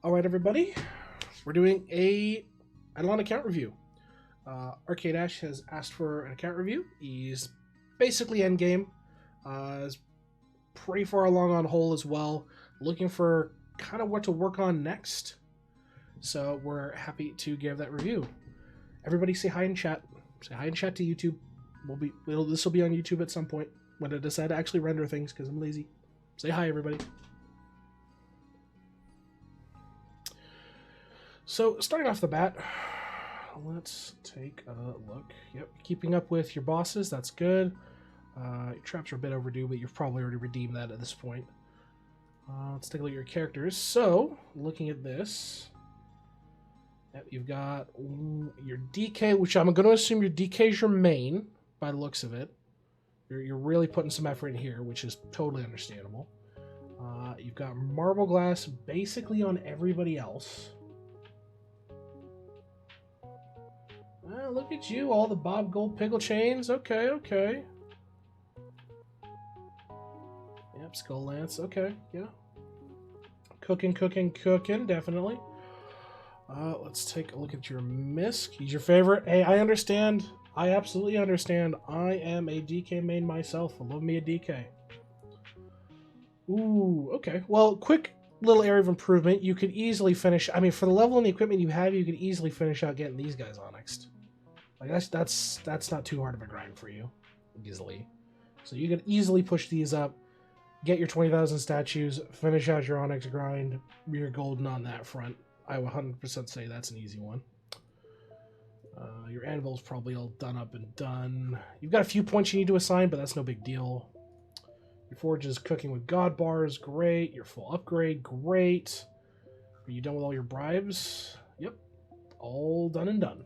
All right, everybody, we're doing a IdleOn account review. ArcadeAsh has asked for an account review. He's basically Endgame. Is pretty far along on Hole as well. Looking for kind of what to work on next. So we're happy to give that review. Everybody say hi in chat. Say hi in chat to YouTube. This will be on YouTube at some point when I decide to actually render things because I'm lazy. Say hi, everybody. So, starting off the bat, let's take a look. Yep, keeping up with your bosses, that's good. Your traps are a bit overdue, but you've probably already redeemed that at this point. Let's take a look at your characters. So, looking at this, yep, you've got your DK, which I'm going to assume your DK is your main, by the looks of it. You're really putting some effort in here, which is totally understandable. You've got Marble Glass basically on everybody else. Look at you, all the Bob Gold pickle chains. Okay, okay. Yep, Skull Lance. Okay, yeah. Cooking, definitely. Let's take a look at your Misk. He's your favorite. Hey, I understand. I absolutely understand. I am a DK main myself. I love me a DK. Ooh, okay. Well, quick little area of improvement. You could easily finish. I mean, for the level and the equipment you have, you could easily finish out getting these guys onyxed. Like that's not too hard of a grind for you, easily. So you could easily push these up, get your 20,000 statues, finish out your onyx grind. You're golden on that front. I would 100% say that's an easy one. Your anvil's probably all done up and done. You've got a few points you need to assign, but that's no big deal. Your forge is cooking with god bars, great. Your full upgrade, great. Are you done with all your bribes? Yep, all done and done.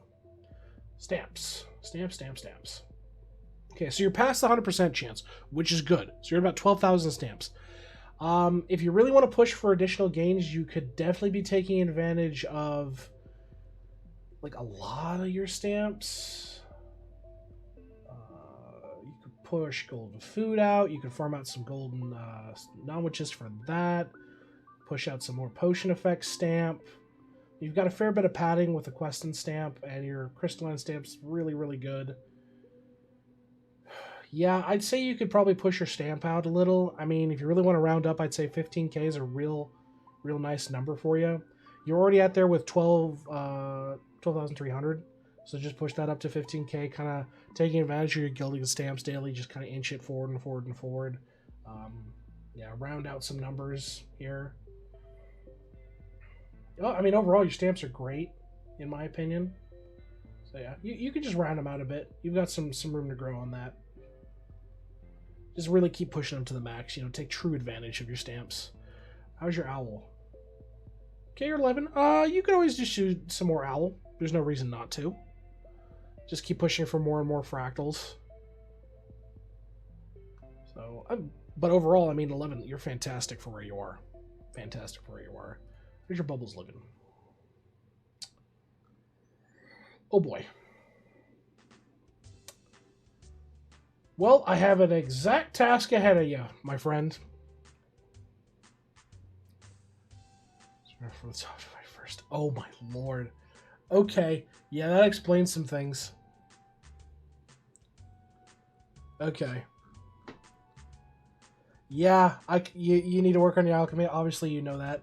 Stamps. Stamps. Okay, so you're past the 100% chance, which is good. So you're at about 12,000 stamps. If you really want to push for additional gains, you could definitely be taking advantage of like a lot of your stamps. You could push golden food out. You could farm out some golden non-witches for that. Push out some more potion effects stamp. You've got a fair bit of padding with the Questing stamp, and your crystalline stamp's really, really good. Yeah, I'd say you could probably push your stamp out a little. I mean, if you really want to round up, I'd say 15k is a real nice number for you. You're already out there with 12,300, so just push that up to 15k, kind of taking advantage of your gilding the stamps daily, just kind of inch it forward and forward and forward. Yeah, round out some numbers here. Oh, I mean, overall, your stamps are great, in my opinion. So yeah, you could just round them out a bit. You've got some room to grow on that. Just really keep pushing them to the max. You know, take true advantage of your stamps. How's your owl? Okay, you're 11. You could always just shoot some more owl. There's no reason not to. Just keep pushing for more and more fractals. So, but overall, I mean, 11. You're fantastic for where you are. Fantastic for where you are. Where's your bubbles living? Oh boy. Well, I have an exact task ahead of you, my friend. For the top first. Oh my lord. Okay. Yeah, that explains some things. Okay. Yeah, you need to work on your alchemy. Obviously, you know that.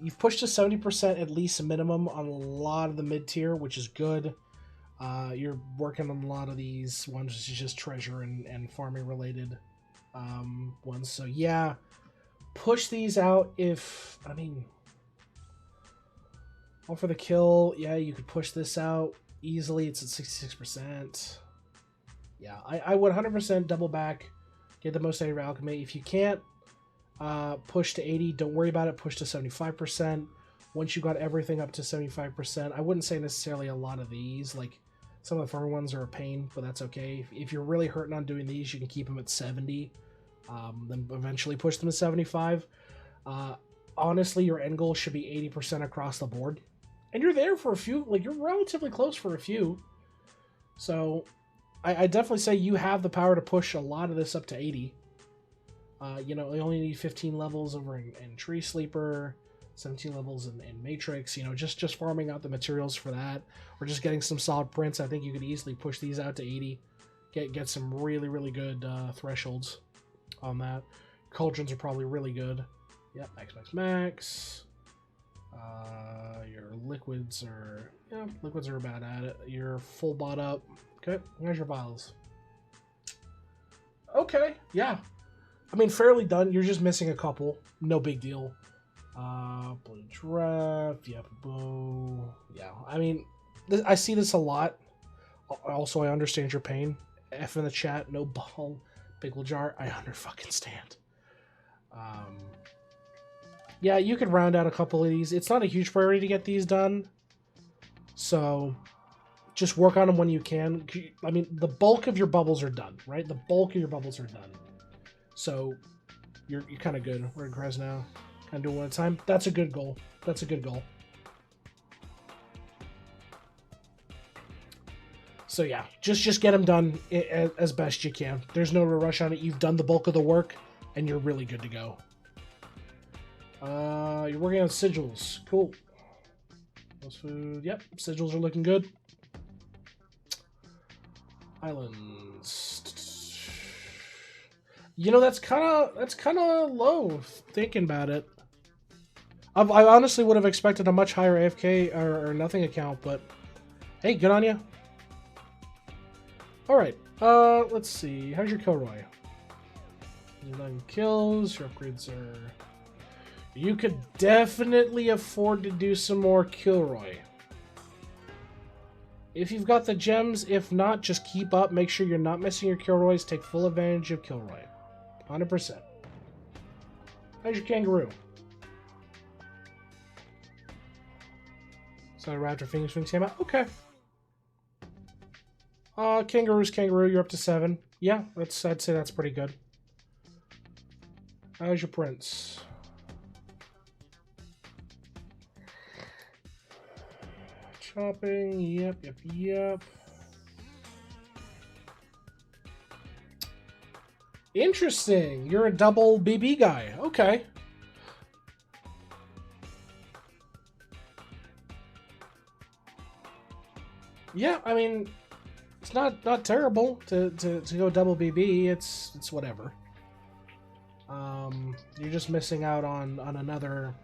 You've pushed to 70% at least a minimum on a lot of the mid-tier, which is good. You're working on a lot of these ones, which is just treasure and farming related ones. So yeah, push these out if, I mean, all for the kill. Yeah, you could push this out easily. It's at 66%. Yeah, I would 100% double back, get the most out of your alchemy. If you can't, push to 80, don't worry about it, push to 75%. Once you got everything up to 75%, I wouldn't say necessarily a lot of these, like some of the farmer ones are a pain, but that's okay. If you're really hurting on doing these, you can keep them at 70, then eventually push them to 75. Honestly, your end goal should be 80% across the board, and you're there for a few, like you're relatively close for a few. So I definitely say you have the power to push a lot of this up to 80. You know, you only need 15 levels over in Tree Sleeper. 17 levels in Matrix. You know, just farming out the materials for that, or just getting some solid prints. I think you could easily push these out to 80. Get some really good thresholds on that. Cauldrons are probably really good. Yep, max. Your liquids are about at it. You're full bought up. Okay, here's your vials. Okay, yeah. I mean, fairly done. You're just missing a couple. No big deal. Blue draft. Yep, bow. Yeah, I mean, I see this a lot. Also, I understand your pain. F in the chat. No ball. Pickle jar. I stand. Yeah, you could round out a couple of these. It's not a huge priority to get these done. So, just work on them when you can. I mean, the bulk of your bubbles are done, right? The bulk of your bubbles are done. So, you're kind of good. We're in Krez now. Kind of do one at a time. That's a good goal. That's a good goal. So yeah, just get them done as best you can. There's no rush on it. You've done the bulk of the work, and you're really good to go. You're working on sigils. Cool. Most food. Yep, sigils are looking good. Islands. You know, that's kind of low. Thinking about it, I honestly would have expected a much higher AFK or nothing account, but hey, good on you. All right. Let's see. How's your Kilroy? 9 kills. Your upgrades are. You could definitely afford to do some more Kilroy. If you've got the gems, if not, just keep up. Make sure you're not missing your Kilroys. Take full advantage of Kilroy. 100%. How's your kangaroo? So Raptor Phoenix Wings came out. Okay. Kangaroo. You're up to 7. Yeah, I'd say that's pretty good. How's your prince? Chopping. Yep. Interesting. You're a double BB guy. Okay. Yeah, I mean, it's not terrible to go double BB. It's whatever. You're just missing out on another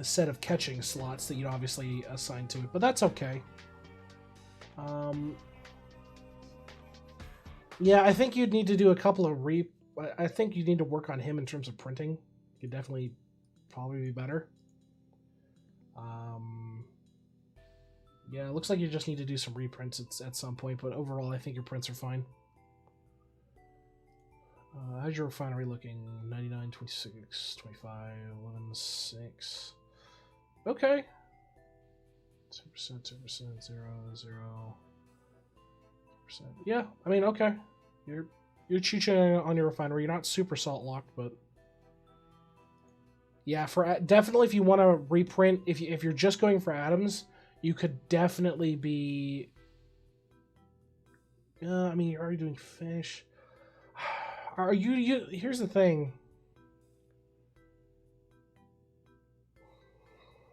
set of catching slots that you'd obviously assign to it, but that's okay. Yeah, I think you'd need to do a couple of I think you need to work on him in terms of printing. Could definitely probably be better. Yeah, it looks like you just need to do some reprints at some point, but overall, I think your prints are fine. How's your refinery looking? 99, 26, 25, 11, 6. Okay. 2%, 2%, 0, 0. %. Yeah, I mean, okay. You're cheeching on your refinery. You're not super salt locked, but yeah, for definitely if you want to reprint, if you're just going for atoms, you could definitely be. I mean, you're already doing fish. Are you? Here's the thing.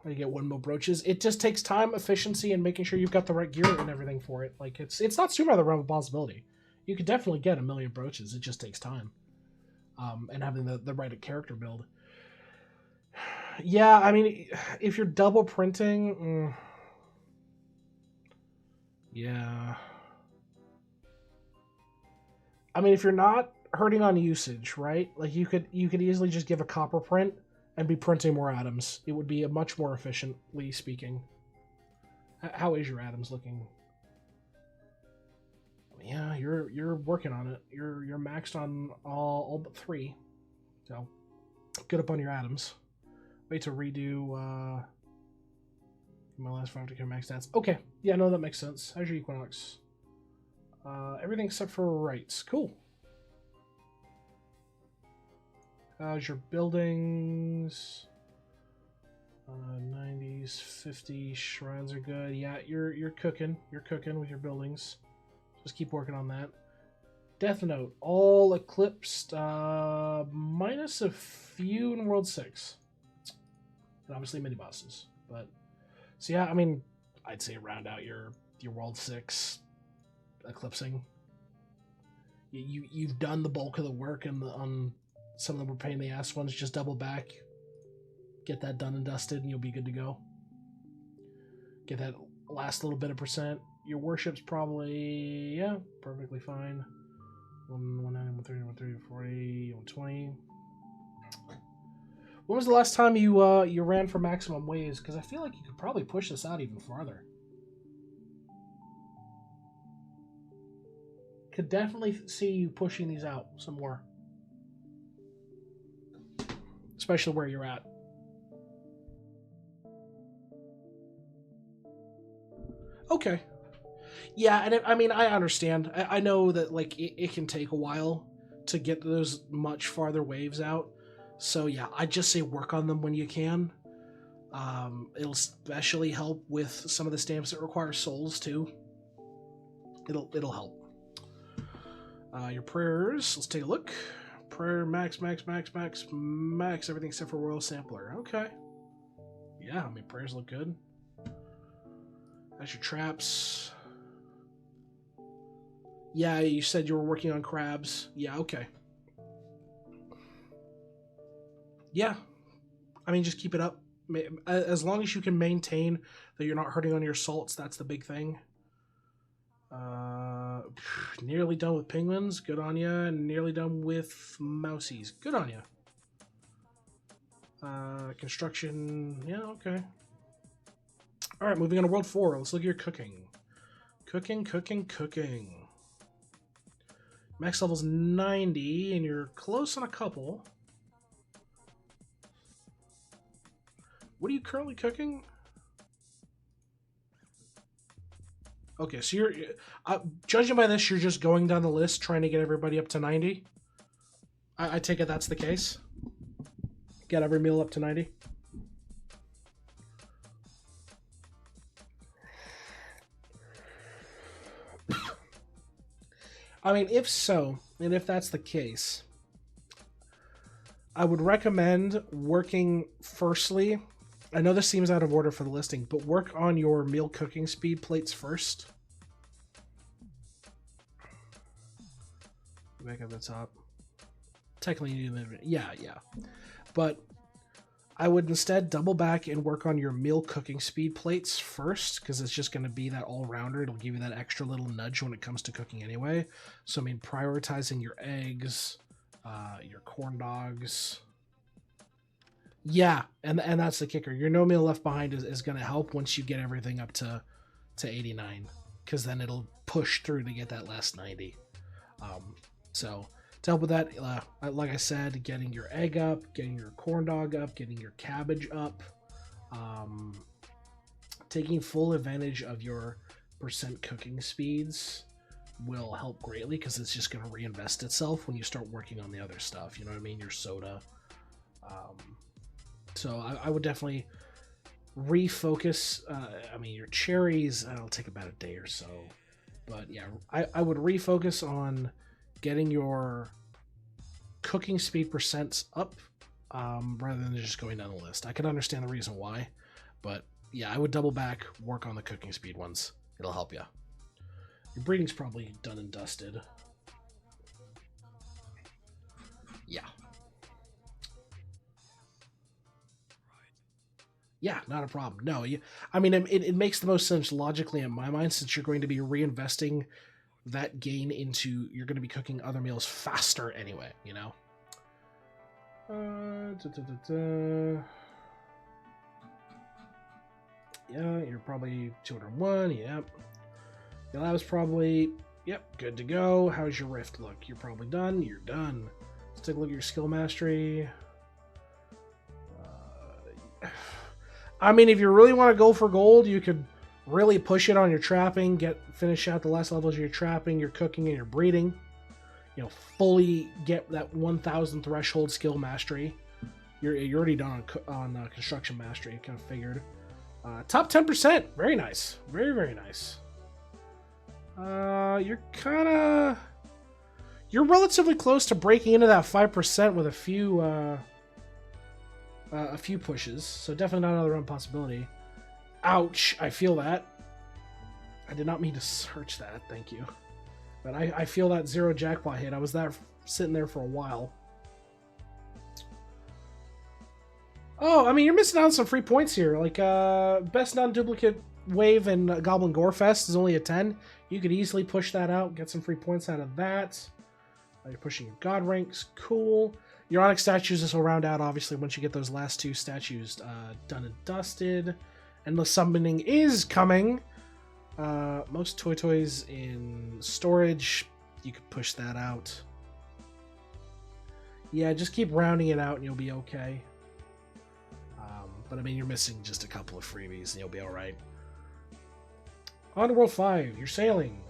You get windmill brooches. It just takes time, efficiency, and making sure you've got the right gear and everything for it. Like it's not super out of the realm of possibility. You could definitely get 1,000,000 brooches. It just takes time, and having the right character build. Yeah, I mean, if you're double printing, yeah. I mean, if you're not hurting on usage, right? Like you could easily just give a copper print and be printing more atoms. It would be a much more efficiently speaking. How is your atoms looking? Yeah, you're working on it. You're maxed on all but 3. So good up on your atoms. Wait to redo my last 5 to come max stats. Okay, yeah, no, that makes sense. How's your Equinox? Everything except for rights. Cool. How's your buildings? 90s, 50 shrines are good. Yeah, you're cooking. You're cooking with your buildings. Just keep working on that. Death Note, all eclipsed, minus a few in World 6. and obviously mini bosses. But so yeah, I mean, I'd say round out your World 6 eclipsing. You've done the bulk of the work, and on some of them were pain in the ass ones. Just double back, get that done and dusted, and you'll be good to go. Get that last little bit of percent. Your worship's probably, yeah, perfectly fine. 190, 130, 130, 140, 120. When was the last time you ran for maximum waves? Because I feel like you could probably push this out even farther. Could definitely see you pushing these out some more. Especially where you're at. Okay. Yeah, and I mean, I understand. I know that, like, it can take a while to get those much farther waves out. So, yeah, I just say work on them when you can. It'll especially help with some of the stamps that require souls, too. It'll help. Your prayers, let's take a look. Prayer, max, everything except for Royal Sampler. Okay. Yeah, I mean, prayers look good. That's your traps. Yeah, you said you were working on crabs. Yeah, okay. Yeah. I mean, just keep it up. As long as you can maintain that you're not hurting on your salts, that's the big thing. Nearly done with penguins. Good on ya. Nearly done with mousies. Good on ya. Construction. Yeah, okay. Alright, moving on to World 4. Let's look at your cooking. Cooking. Max level's 90, and you're close on a couple. What are you currently cooking? Okay, so you're... judging by this, you're just going down the list trying to get everybody up to 90? I take it that's the case? Get every meal up to 90? I mean, if so, and if that's the case, I would recommend working firstly. I know this seems out of order for the listing, but work on your meal cooking speed plates first. Back up the top. Technically, you need yeah. But I would instead double back and work on your meal cooking speed plates first, because it's just going to be that all-rounder. It'll give you that extra little nudge when it comes to cooking anyway. So, I mean, prioritizing your eggs, your corn dogs. Yeah, and that's the kicker. Your no meal left behind is going to help once you get everything up to 89, because then it'll push through to get that last 90. So to help with that, like I said, getting your egg up, getting your corn dog up, getting your cabbage up, taking full advantage of your percent cooking speeds will help greatly, because it's just going to reinvest itself when you start working on the other stuff. You know what I mean? Your soda. So I would definitely refocus. I mean, your cherries, it'll take about a day or so. But yeah, I would refocus on getting your cooking speed percents up rather than just going down the list. I can understand the reason why, but yeah, I would double back, work on the cooking speed ones. It'll help you. Your breeding's probably done and dusted. Yeah. Yeah, not a problem. No, I mean, it makes the most sense logically in my mind, since you're going to be reinvesting that gain into, you're going to be cooking other meals faster anyway, you know? Yeah, you're probably 201, yep. Your lab's probably, yep, good to go. How's your rift look? You're probably done. You're done. Let's take a look at your skill mastery. I mean, if you really want to go for gold, you could really push it on your trapping, finish out the last levels of your trapping, your cooking, and your breeding. You know, fully get that 1,000 threshold skill mastery. You're already done on construction mastery. Kind of figured. Top 10%, very nice, very nice. You're relatively close to breaking into that 5% with a few a few pushes, so definitely not another run possibility. Ouch, I feel that. I did not mean to search that, thank you. But I feel that 0 jackpot hit. I was sitting there for a while. Oh, I mean, you're missing out on some free points here. Like, best non-duplicate wave and Goblin Gore Fest is only a 10. You could easily push that out, get some free points out of that. You're pushing your god ranks, cool. Your Onyx statues, this will round out, obviously, once you get those last 2 statues done and dusted. Endless summoning is coming. Most toys in storage, you could push that out. Yeah, just keep rounding it out and you'll be okay. But I mean, you're missing just a couple of freebies and you'll be alright. On to World 5, you're sailing.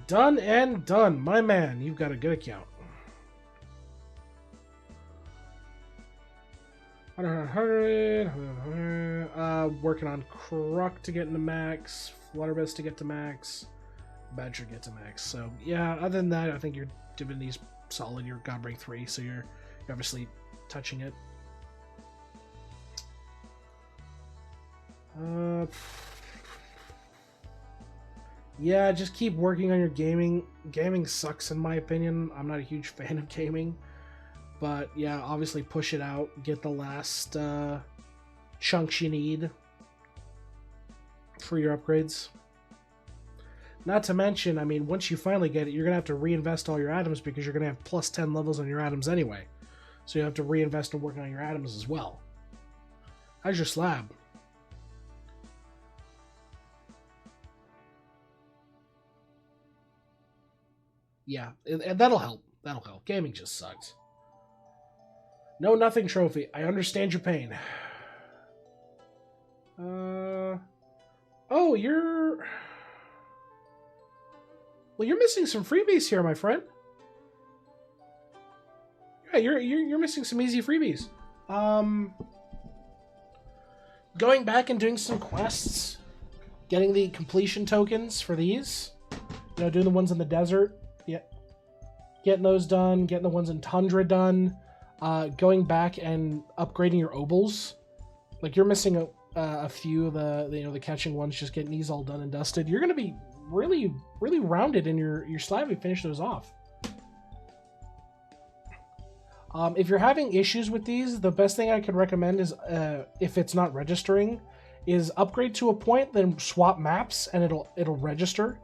Done and done, my man. You've got a good account. 100, working on Kruk to get into max, Flutterbest to get to max, Badger to get to max. So yeah, other than that, I think you're doing these solid. You're Godbreak 3, so you're obviously touching it. Yeah, just keep working on your gaming. Gaming sucks in my opinion. I'm not a huge fan of gaming. But yeah, obviously push it out. Get the last chunks you need for your upgrades. Not to mention, I mean, once you finally get it, you're going to have to reinvest all your items because you're going to have plus 10 levels on your items anyway. So you have to reinvest in working on your items as well. How's your slab? Yeah, and that'll help. That'll help. Gaming just sucks. No nothing trophy. I understand your pain. Oh, you're... Well, you're missing some freebies here, my friend. Yeah, you're missing some easy freebies. Going back and doing some quests, getting the completion tokens for these. You know, doing the ones in the desert. Yeah, getting those done. Getting the ones in Tundra done. Going back and upgrading your obols. Like, you're missing a few of the catching ones. Just getting these all done and dusted. You're gonna be really rounded in your slab. You finish those off. If you're having issues with these, the best thing I could recommend is, if it's not registering, is upgrade to a point, then swap maps, and it'll register,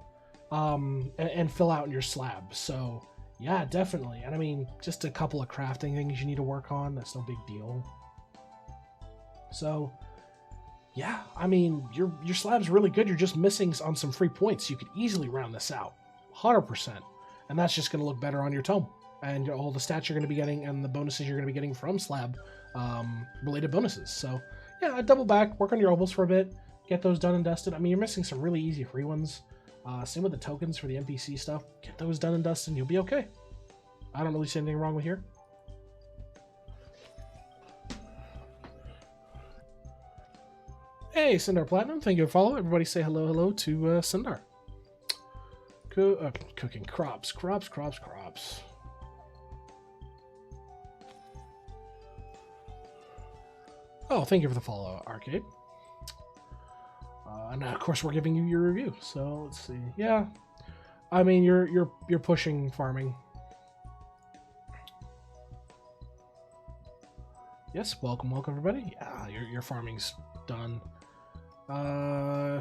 and fill out in your slab. So yeah, definitely. And I mean, just a couple of crafting things you need to work on. That's no big deal. So yeah, I mean, your slab's really good. You're just missing on some free points. You could easily round this out, 100%, and that's just going to look better on your tome. And all the stats you're going to be getting and the bonuses you're going to be getting from slab related bonuses. So yeah, I'd double back, work on your obols for a bit, get those done and dusted. I mean, you're missing some really easy free ones. Same with the tokens for the NPC stuff. Get those done and dusted and you'll be okay. I don't really see anything wrong with here. Hey, Sindar Platinum, thank you for follow. Everybody say hello to Sindar. Cooking crops. Oh, thank you for the follow, Arcade. And of course, we're giving you your review. So let's see. Yeah, I mean, you're pushing farming. Yes, welcome everybody. Yeah, your farming's done.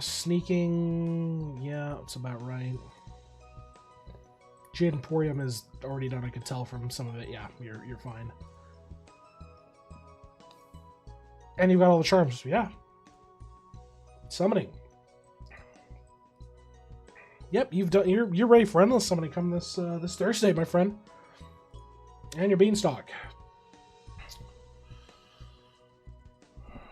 Sneaking, yeah, it's about right. Jade Emporium is already done. I could tell from some of it. Yeah, you're fine. And you've got all the charms. Yeah. Summoning. Yep, you've done. You're ready for endless summoning come this Thursday, my friend. And your beanstalk.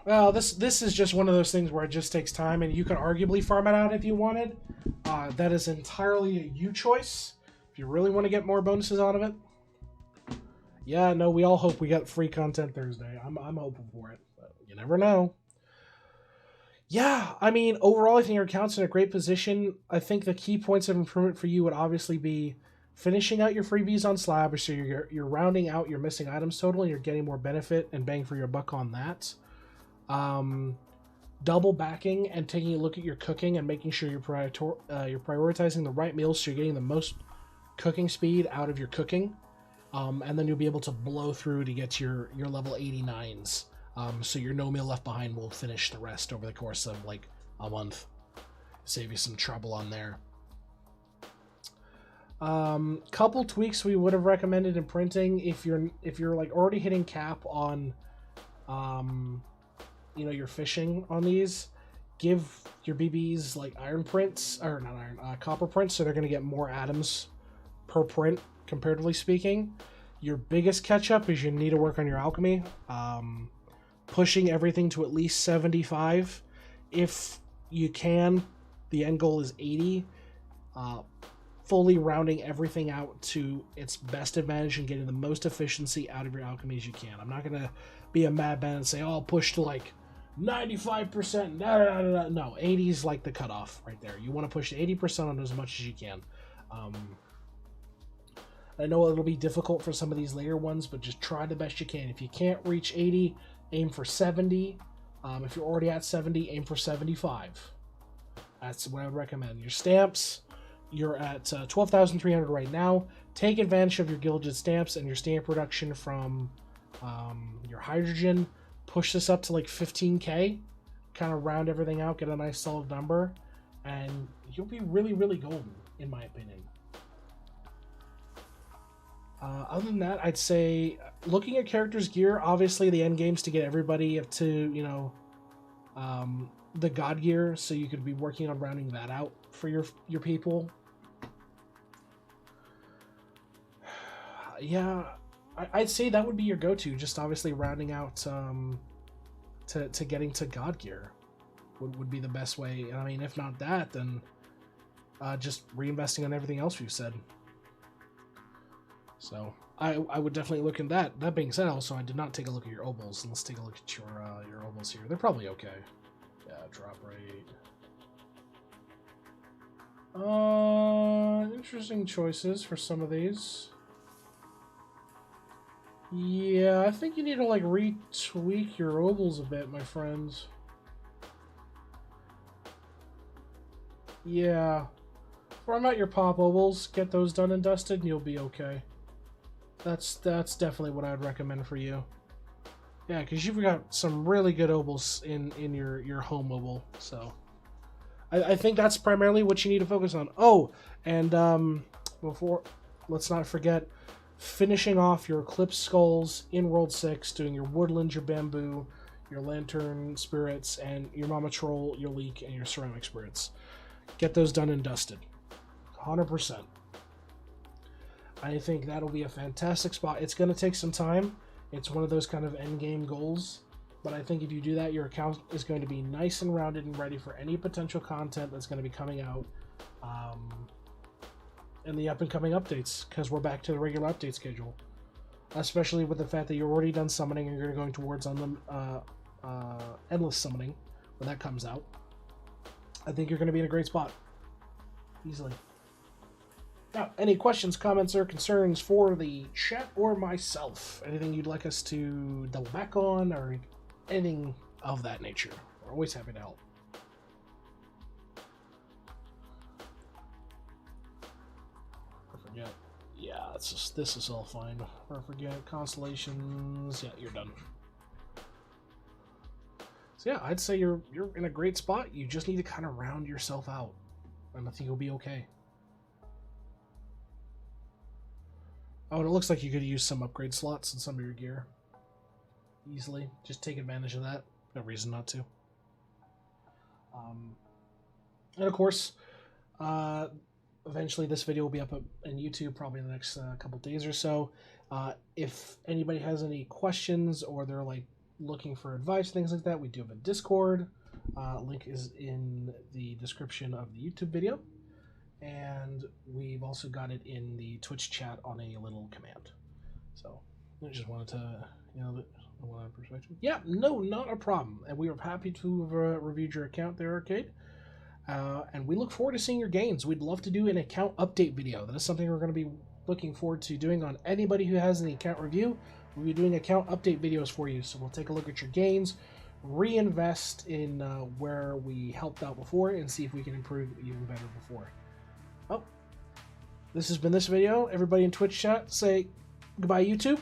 Well, this is just one of those things where it just takes time, and you can arguably farm it out if you wanted. That is entirely a you choice. If you really want to get more bonuses out of it. Yeah, no, we all hope we get free content Thursday. I'm hoping for it, but you never know. Yeah, I mean, overall, I think your account's in a great position. I think the key points of improvement for you would obviously be finishing out your freebies on slab, so you're rounding out your missing items total, and you're getting more benefit and bang for your buck on that. Double backing and taking a look at your cooking and making sure you're prioritizing the right meals, so you're getting the most cooking speed out of your cooking. And then you'll be able to blow through to get your level 89s. So your no meal left behind will finish the rest over the course of like a month. Save you some trouble on there. Couple tweaks we would have recommended in printing if you're like already hitting cap on you know, your fishing on these. Give your BBs like iron prints, or not iron, copper prints, so they're going to get more atoms per print, comparatively speaking. Your biggest catch up is you need to work on your alchemy. Pushing everything to at least 75 if you can. The end goal is 80. Fully rounding everything out to its best advantage and getting the most efficiency out of your alchemy as you can. I'm not going to be a madman and say, oh, I'll push to like 95%. No, 80 is like the cutoff right there. You want to push to 80% on as much as you can. I know it'll be difficult for some of these later ones, but just try the best you can. If you can't reach 80, aim for 70. If you're already at 70, aim for 75. That's what I would recommend. Your stamps, you're at 12,300 right now. Take advantage of your gilded stamps and your stamp production from your hydrogen. Push this up to like 15k. Kind of round everything out, get a nice solid number, and you'll be really, really golden, in my opinion. Other than that, I'd say looking at characters' gear, obviously the end game's to get everybody up to, you know, the god gear, so you could be working on rounding that out for your people. Yeah, I'd say that would be your go-to, just obviously rounding out to getting to god gear would be the best way. I mean, if not that, then just reinvesting on everything else we've said. So I would definitely look in that. That being said, also I did not take a look at your obols. Let's take a look at your obols here. They're probably okay. Yeah, drop rate. Interesting choices for some of these. Yeah, I think you need to like retweak your obols a bit, my friends. Yeah, farm out your pop obols, get those done and dusted, and you'll be okay. That's definitely what I would recommend for you. Yeah, because you've got some really good obols in your home obol. So I think that's primarily what you need to focus on. Oh, and let's not forget finishing off your Eclipse Skulls in World 6, doing your Woodlands, your Bamboo, your Lantern Spirits, and your Mama Troll, your Leek, and your Ceramic Spirits. Get those done and dusted. 100%. I think that'll be a fantastic spot. It's going to take some time. It's one of those kind of end game goals. But I think if you do that, your account is going to be nice and rounded and ready for any potential content that's going to be coming out in the up-and-coming updates, because we're back to the regular update schedule. Especially with the fact that you're already done summoning and you're going towards endless summoning when that comes out. I think you're going to be in a great spot. Easily. Now, any questions, comments, or concerns for the chat or myself? Anything you'd like us to double back on, or anything of that nature? We're always happy to help. I forget. Yeah, this is all fine. I forget. Constellations. Yeah, you're done. So yeah, I'd say you're in a great spot. You just need to kind of round yourself out, and I think you'll be okay. Oh, and it looks like you could use some upgrade slots in some of your gear. Easily. Just take advantage of that. No reason not to. And of course, eventually this video will be up on YouTube probably in the next couple days or so. If anybody has any questions or they're like looking for advice, things like that, we do have a Discord. Link is in the description of the YouTube video. And we've also got it in the Twitch chat on a little command. So I just wanted to, you know, perspective. Yeah, no, not a problem. And we are happy to have reviewed your account there, Arcade. And we look forward to seeing your gains. We'd love to do an account update video. That is something we're going to be looking forward to doing on anybody who has any account review. We'll be doing account update videos for you, so we'll take a look at your gains, reinvest in where we helped out before, and see if we can improve even better before. Oh, this has been this video. Everybody in Twitch chat, say goodbye, YouTube,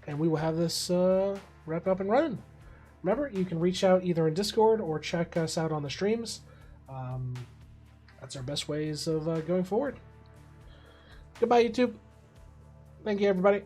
and we will have this wrapped up and running. Remember, you can reach out either in Discord or check us out on the streams. That's our best ways of going forward. Goodbye, YouTube. Thank you, everybody.